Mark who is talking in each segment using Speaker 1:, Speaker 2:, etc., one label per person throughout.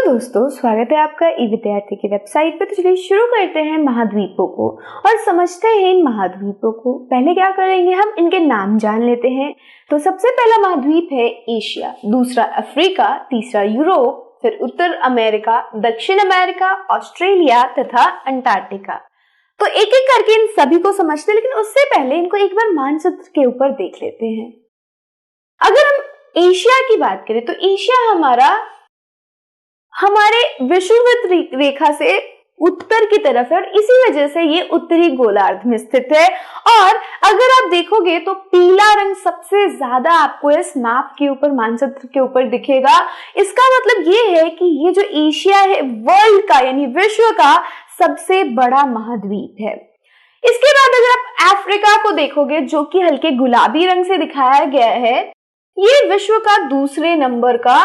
Speaker 1: दोस्तों, स्वागत है आपका ई विद्यार्थी की वेबसाइट पे। तो चलिए शुरू करते हैं महाद्वीपों को और समझते हैं इन महाद्वीपों को। पहले क्या करेंगे, हम इनके नाम जान लेते हैं। तो सबसे पहला महाद्वीप है एशिया, दूसरा अफ्रीका, तीसरा यूरोप, फिर उत्तर अमेरिका, दक्षिण अमेरिका, ऑस्ट्रेलिया तथा अंटार्कटिका। तो एक एक करके इन सभी को समझते हैं, लेकिन उससे पहले इनको एक बार मानचित्र के ऊपर देख लेते हैं। अगर हम एशिया की बात करें तो एशिया हमारे विषुववृत्त रेखा से उत्तर की तरफ है और इसी वजह से ये उत्तरी गोलार्ध में स्थित है। और अगर आप देखोगे तो पीला रंग सबसे ज्यादा आपको इस मैप के ऊपर, मानचित्र के ऊपर दिखेगा। इसका मतलब ये है कि ये जो एशिया है वर्ल्ड का यानी विश्व का सबसे बड़ा महाद्वीप है। इसके बाद अगर आप अफ्रीका को देखोगे जो कि हल्के गुलाबी रंग से दिखाया गया है, ये विश्व का दूसरे नंबर का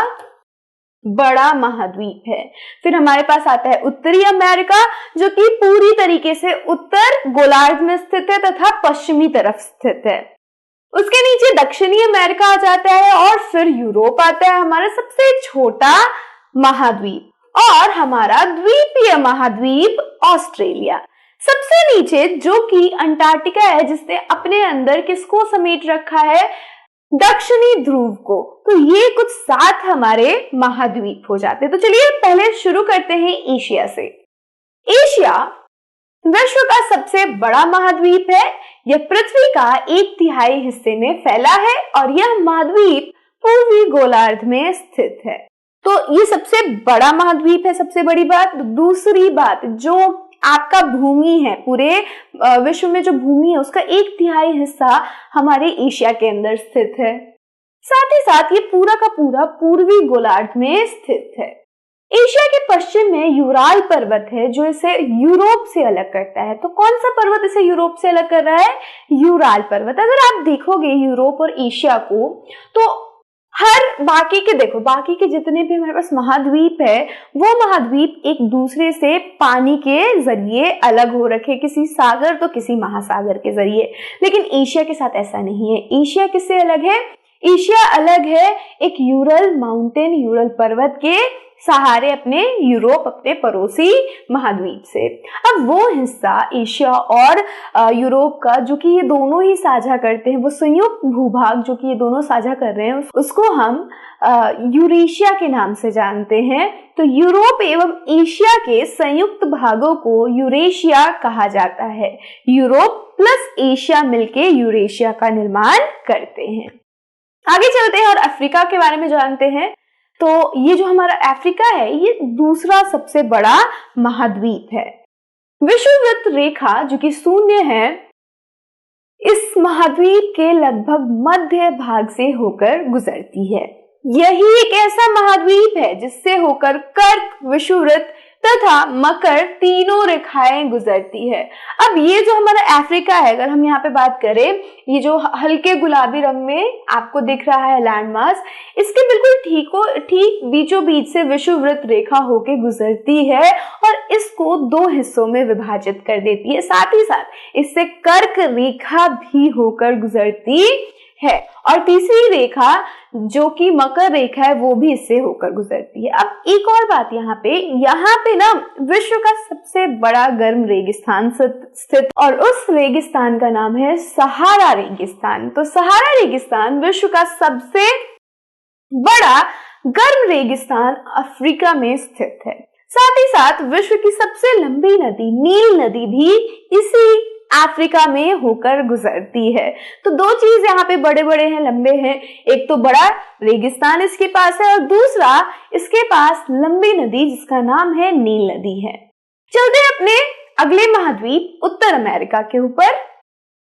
Speaker 1: बड़ा महाद्वीप है। फिर हमारे पास आता है उत्तरी अमेरिका जो कि पूरी तरीके से उत्तर गोलार्ध में स्थित है तथा पश्चिमी तरफ स्थित है। उसके नीचे दक्षिणी अमेरिका आ जाता है और फिर यूरोप आता है, हमारा सबसे छोटा महाद्वीप। और हमारा द्वीपीय महाद्वीप ऑस्ट्रेलिया सबसे नीचे, जो कि अंटार्कटिका है, जिसने अपने अंदर किसको समेट रखा है, दक्षिणी ध्रुव को। तो ये कुछ 7 हमारे महाद्वीप हो जाते हैं। तो चलिए पहले शुरू करते हैं एशिया से। एशिया विश्व का सबसे बड़ा महाद्वीप है। यह पृथ्वी का 1/3 हिस्से में फैला है और यह महाद्वीप पूर्वी गोलार्ध में स्थित है। तो ये सबसे बड़ा महाद्वीप है, सबसे बड़ी बात। दूसरी बात, जो आपका भूमि है, पूरे विश्व में जो भूमि है उसका 1/3 हिस्सा हमारे एशिया के अंदर स्थित है। साथ ही साथ ये पूरा का पूरा पूर्वी गोलार्ध में स्थित है। एशिया के पश्चिम में यूराल पर्वत है जो इसे यूरोप से अलग करता है। तो कौन सा पर्वत इसे यूरोप से अलग कर रहा है? यूराल पर्वत। अगर आप देखोगे यूरोप और एशिया को, तो हर बाकी के जितने भी हमारे पास महाद्वीप है, वो महाद्वीप एक दूसरे से पानी के जरिए अलग हो रखे, किसी सागर तो किसी महासागर के जरिए। लेकिन एशिया के साथ ऐसा नहीं है। एशिया किससे अलग है? एशिया अलग है एक यूरल पर्वत के सहारे अपने पड़ोसी महाद्वीप से। अब वो हिस्सा एशिया और यूरोप का, जो कि ये दोनों ही साझा करते हैं, वो संयुक्त भूभाग जो कि ये दोनों साझा कर रहे हैं, उसको हम यूरेशिया के नाम से जानते हैं। तो यूरोप एवं एशिया के संयुक्त भागों को यूरेशिया कहा जाता है। यूरोप प्लस एशिया मिलके यूरेशिया का निर्माण करते हैं। आगे चलते हैं और अफ्रीका के बारे में जानते हैं। तो ये जो हमारा अफ्रीका है, ये दूसरा सबसे बड़ा महाद्वीप है। विषुववृत्त रेखा जो कि शून्य है, इस महाद्वीप के लगभग मध्य भाग से होकर गुजरती है। यही एक ऐसा महाद्वीप है जिससे होकर कर्क, विषुववृत्त तथा मकर तीनों रेखाएं गुजरती है। अब ये जो हमारा अफ्रीका है, अगर हम यहाँ पे बात करें, ये जो हल्के गुलाबी रंग में आपको दिख रहा है लैंडमास, इसके बिल्कुल ठीक बीचों बीच से विषुववृत्त रेखा होके गुजरती है और इसको 2 हिस्सों में विभाजित कर देती है। साथ ही साथ इससे कर्क रेखा भी होकर गुजरती है और तीसरी रेखा जो कि मकर रेखा है, वो भी इससे होकर गुजरती है। अब एक और बात, यहाँ पे ना विश्व का सबसे बड़ा गर्म रेगिस्तान स्थित, और उस रेगिस्तान का नाम है सहारा रेगिस्तान। तो सहारा रेगिस्तान विश्व का सबसे बड़ा गर्म रेगिस्तान अफ्रीका में स्थित है। साथ ही साथ विश्व की सबसे लंबी नदी नील नदी भी इसी अफ्रीका में होकर गुजरती है। तो 2 चीज यहाँ पे बड़े हैं, लंबे हैं। एक तो बड़ा रेगिस्तान इसके पास है और दूसरा इसके पास लंबी नदी जिसका नाम है नील नदी है। चलते हैं अपने अगले महाद्वीप उत्तर अमेरिका के ऊपर।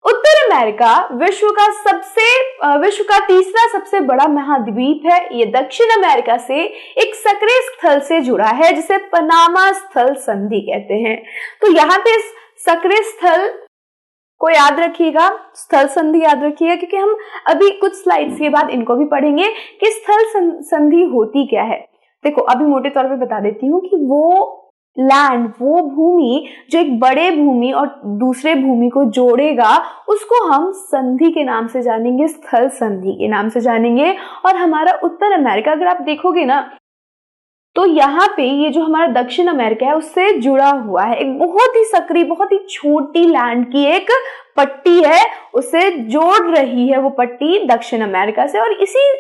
Speaker 1: उत्तर अमेरिका विश्व का तीसरा सबसे बड़ा महाद्वीप है। ये दक्षिण अमेरिका से एक सक्रिय स्थल से जुड़ा है जिसे पनामा स्थल संधि कहते हैं। तो यहाँ पे इस सक्रिय स्थल को याद रखिएगा, स्थल संधि याद रखिएगा, क्योंकि हम अभी कुछ स्लाइड्स के बाद इनको भी पढ़ेंगे कि स्थल संधि होती क्या है। देखो, अभी मोटे तौर पे बता देती हूँ कि वो भूमि जो एक बड़े भूमि और दूसरे भूमि को जोड़ेगा, उसको हम संधि के नाम से जानेंगे, स्थल संधि के नाम से जानेंगे। और हमारा उत्तर अमेरिका, अगर आप देखोगे ना, तो यहाँ पे ये जो हमारा दक्षिण अमेरिका है उससे जुड़ा हुआ है, एक बहुत ही सक्रिय, बहुत ही छोटी लैंड की एक पट्टी है, उसे जोड़ रही है वो पट्टी दक्षिण अमेरिका से, और इसी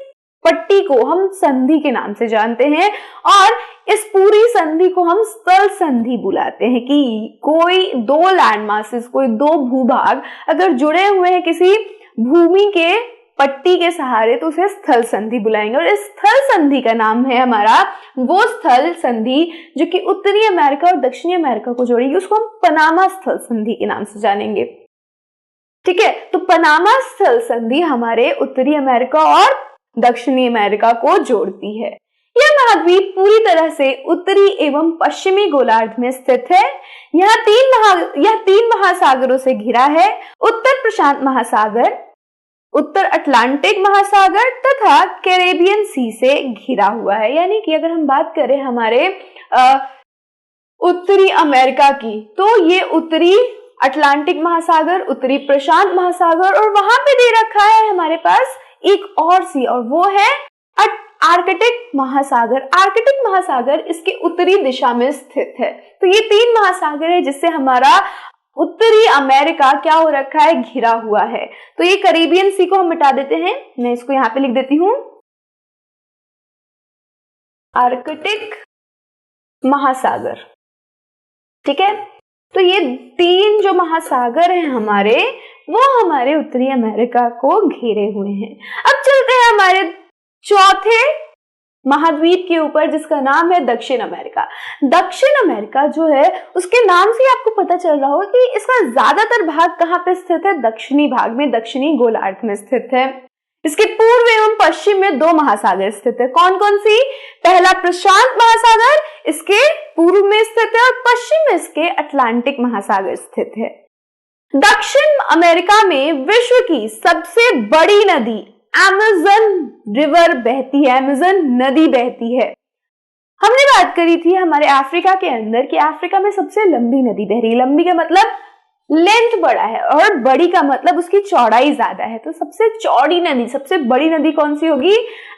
Speaker 1: पट्टी को हम संधि के नाम से जानते हैं, और इस पूरी संधि को हम स्थल संधि बुलाते हैं कि कोई दो लैंड मासेस, कोई दो भूभाग अगर जुड़े हुए हैं किसी भूमि के पट्टी के सहारे तो उसे स्थल संधि बुलाएंगे। और इस स्थल संधि का नाम है हमारा वो स्थल संधि जो कि उत्तरी अमेरिका और दक्षिणी अमेरिका को जोड़ेगी, उसको हम पनामा स्थल संधि के नाम से जानेंगे। ठीक है, तो पनामा स्थल संधि हमारे उत्तरी अमेरिका और दक्षिणी अमेरिका को जोड़ती है। यह महाद्वीप पूरी तरह से उत्तरी एवं पश्चिमी गोलार्ध में स्थित है। यह तीन महासागरों से घिरा है, उत्तर प्रशांत महासागर, उत्तर अटलांटिक महासागर तथा कैरेबियन सी से घिरा हुआ है। यानी कि अगर हम बात करें हमारे उत्तरी अमेरिका की, तो ये उत्तरी अटलांटिक महासागर, उत्तरी प्रशांत महासागर, और वहां पे दे रखा है हमारे पास एक और सी, और वो है आर्कटिक महासागर। आर्कटिक महासागर इसके उत्तरी दिशा में स्थित है। तो ये तीन महासागर है जिससे हमारा उत्तरी अमेरिका क्या हो रखा है, घिरा हुआ है। तो ये कैरेबियन सी को हम मिटा देते हैं, मैं इसको यहां पे लिख देती हूं, आर्कटिक महासागर। ठीक है, तो ये तीन जो महासागर हैं हमारे, वो हमारे उत्तरी अमेरिका को घेरे हुए हैं। अब चलते हैं हमारे चौथे महाद्वीप के ऊपर जिसका नाम है दक्षिण अमेरिका। दक्षिण अमेरिका जो है उसके नाम से आपको पता चल रहा होगा कि इसका ज्यादातर भाग कहाँ पे स्थित है, दक्षिणी भाग में, दक्षिणी गोलार्ध में स्थित है। इसके पूर्व एवं पश्चिम में दो महासागर स्थित है। कौन कौन सी? पहला प्रशांत महासागर इसके पूर्व में स्थित है, और पश्चिम में इसके अटलांटिक महासागर स्थित है। दक्षिण अमेरिका में विश्व की सबसे बड़ी नदी अमेज़न रिवर बहती है, अमेज़न नदी बहती है। हमने बात करी थी हमारे अफ्रीका के अंदर कि अफ्रीका में सबसे लंबी नदी बह रही है। लंबी का मतलब लेंथ बड़ा है, और बड़ी का मतलब उसकी चौड़ाई ज्यादा है। तो सबसे चौड़ी नदी, सबसे बड़ी नदी कौन सी होगी?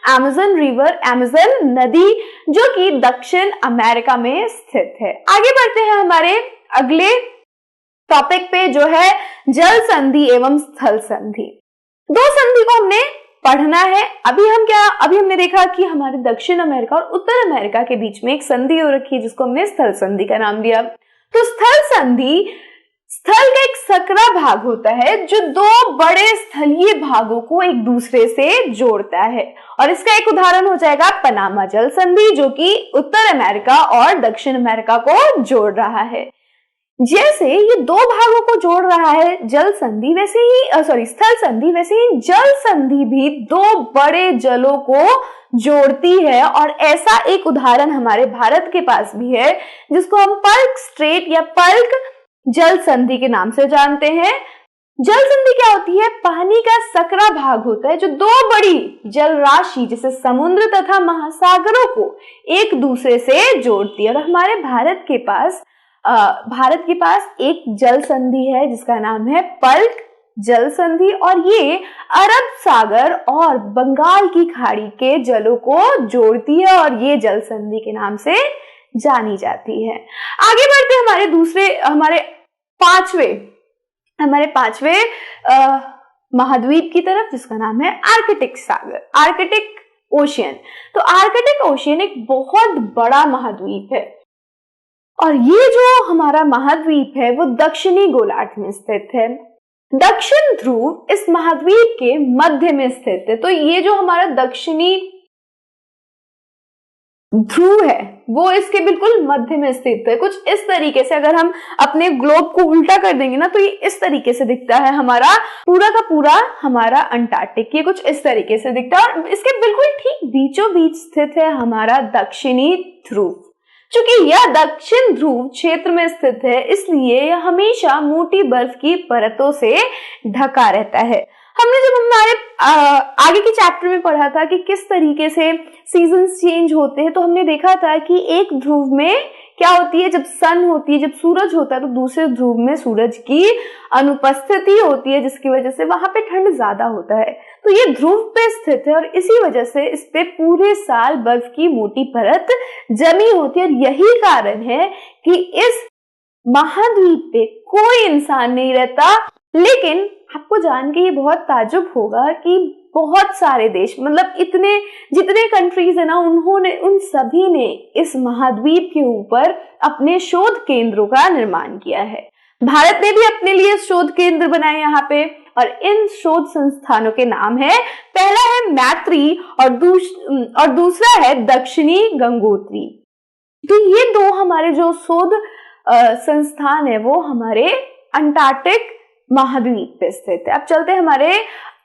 Speaker 1: अमेज़न रिवर, अमेज़न नदी, जो कि दक्षिण अमेरिका में स्थित है। आगे बढ़ते हैं हमारे अगले टॉपिक पे, जो है जल संधि एवं स्थल संधि। दो संधि को हमने पढ़ना है। अभी हमने देखा कि हमारे दक्षिण अमेरिका और उत्तर अमेरिका के बीच में एक संधि हो रखी है जिसको हमने स्थल संधि का नाम दिया। तो स्थल संधि, स्थल का एक सकरा भाग होता है जो दो बड़े स्थलीय भागों को एक दूसरे से जोड़ता है, और इसका एक उदाहरण हो जाएगा पनामा जल संधि, जो कि उत्तर अमेरिका और दक्षिण अमेरिका को जोड़ रहा है। जैसे ये दो भागों को जोड़ रहा है जल संधि, वैसे ही स्थल संधि, वैसे ही जल संधि भी दो बड़े जलों को जोड़ती है। और ऐसा एक उदाहरण हमारे भारत के पास भी है जिसको हम पर्क स्ट्रेट या पर्क जल संधि के नाम से जानते हैं। जल संधि क्या होती है? पानी का सकरा भाग होता है जो दो बड़ी जल राशि जैसे समुद्र तथा महासागरों को एक दूसरे से जोड़ती है। और हमारे भारत के पास एक जल संधि है जिसका नाम है पर्क जल संधि, और ये अरब सागर और बंगाल की खाड़ी के जलों को जोड़ती है, और ये जल संधि के नाम से जानी जाती है। आगे बढ़ते हमारे पांचवे महाद्वीप की तरफ, जिसका नाम है आर्कटिक सागर, आर्कटिक ओशियन। तो आर्कटिक ओशियन एक बहुत बड़ा महाद्वीप है, और ये जो हमारा महाद्वीप है वो दक्षिणी गोलार्ध में स्थित है। दक्षिण ध्रुव इस महाद्वीप के मध्य में स्थित है। तो ये जो हमारा दक्षिणी ध्रुव है वो इसके बिल्कुल मध्य में स्थित है। कुछ इस तरीके से, अगर हम अपने ग्लोब को उल्टा कर देंगे ना, तो ये इस तरीके से दिखता है हमारा पूरा का पूरा हमारा अंटार्कटिक, ये कुछ इस तरीके से दिखता है। और इसके बिल्कुल ठीक बीचों बीच स्थित है हमारा दक्षिणी ध्रुव। चूंकि यह दक्षिण ध्रुव क्षेत्र में स्थित है, इसलिए यह हमेशा मोटी बर्फ की परतों से ढका रहता है। हमने जब हमारे आगे के चैप्टर में पढ़ा था कि किस तरीके से सीजन्स चेंज होते हैं, तो हमने देखा था कि एक ध्रुव में क्या होती है, जब सन होती है, जब सूरज होता है तो दूसरे ध्रुव में सूरज की अनुपस्थिति होती है, जिसकी वजह से वहां पे ठंड ज्यादा होता है। तो ये ध्रुव पे स्थित है और इसी वजह से इस पे पूरे साल बर्फ की मोटी परत जमी होती है। और यही कारण है कि इस महाद्वीप पे कोई इंसान नहीं रहता। लेकिन आपको जान के ये बहुत ताज्जुब होगा कि बहुत सारे देश, मतलब इतने जितने कंट्रीज है ना, उन सभी ने इस महाद्वीप के ऊपर अपने शोध केंद्रों का निर्माण किया है। भारत ने भी अपने लिए शोध केंद्र बनाए यहाँ पे, और इन शोध संस्थानों के नाम है, पहला है मैत्री और दूसरा है दक्षिणी गंगोत्री। तो ये दो हमारे जो शोध संस्थान है वो हमारे अंटार्कटिक महाद्वीप पे स्थित है। अब चलते हैं हमारे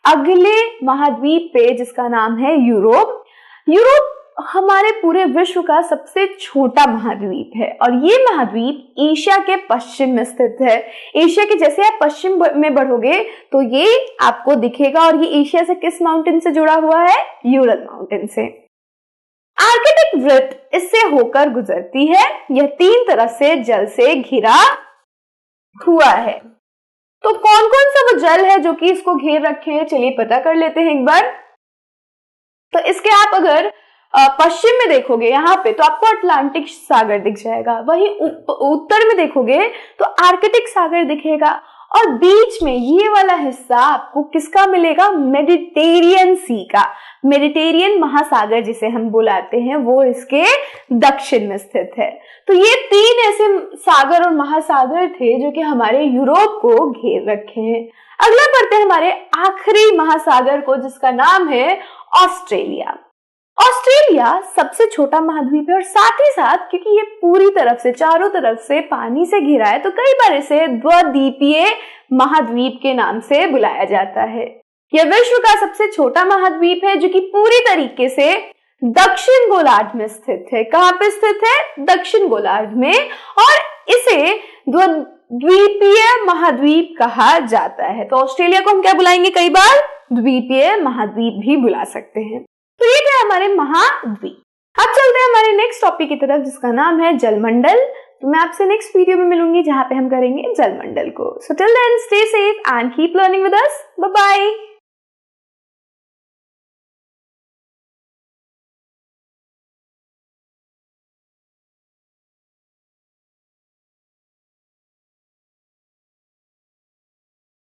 Speaker 1: अगले महाद्वीप पे, जिसका नाम है यूरोप। यूरोप हमारे पूरे विश्व का सबसे छोटा महाद्वीप है और ये महाद्वीप एशिया के पश्चिम में स्थित है। एशिया के जैसे आप पश्चिम में बढ़ोगे तो ये आपको दिखेगा, और ये एशिया से किस माउंटेन से जुड़ा हुआ है? यूरल माउंटेन से। आर्कटिक वृत्त इससे होकर गुजरती है। यह 3 तरफ से जल से घिरा हुआ है। तो कौन कौन सा वो जल है जो कि इसको घेर रखे हैं, चलिए पता कर लेते हैं एक बार। तो इसके आप अगर पश्चिम में देखोगे यहाँ पे तो आपको अटलांटिक सागर दिख जाएगा, वहीं उत्तर में देखोगे तो आर्कटिक सागर दिखेगा, और बीच में ये वाला हिस्सा आपको किसका मिलेगा? मेडिटेरियन सी का। मेडिटेरियन महासागर जिसे हम बुलाते हैं वो इसके दक्षिण में स्थित है। तो ये 3 ऐसे सागर और महासागर थे जो कि हमारे यूरोप को घेर रखे हैं। अगला पढ़ते हैं हमारे आखिरी महासागर को, जिसका नाम है ऑस्ट्रेलिया। ऑस्ट्रेलिया सबसे छोटा महाद्वीप है और साथ ही साथ क्योंकि ये पूरी तरफ से, चारों तरफ से पानी से घिरा है, तो कई बार इसे द्विद्वीपीय महाद्वीप के नाम से बुलाया जाता है। यह विश्व का सबसे छोटा महाद्वीप है जो कि पूरी तरीके से दक्षिण गोलार्ध में स्थित है। कहाँ पे स्थित है? दक्षिण गोलार्ध में, और इसे द्वीपीय महाद्वीप कहा जाता है। तो ऑस्ट्रेलिया को हम क्या बुलाएंगे? कई बार द्वीपीय महाद्वीप भी बुला सकते हैं। तो ये थे हमारे महाद्वीप। अब चलते हैं हमारे नेक्स्ट टॉपिक की तरफ, जिसका नाम है जलमंडल। तो मैं आपसे नेक्स्ट वीडियो में मिलूंगी जहां पे हम करेंगे जलमंडल को। So till then stay safe and keep learning with us. Bye bye.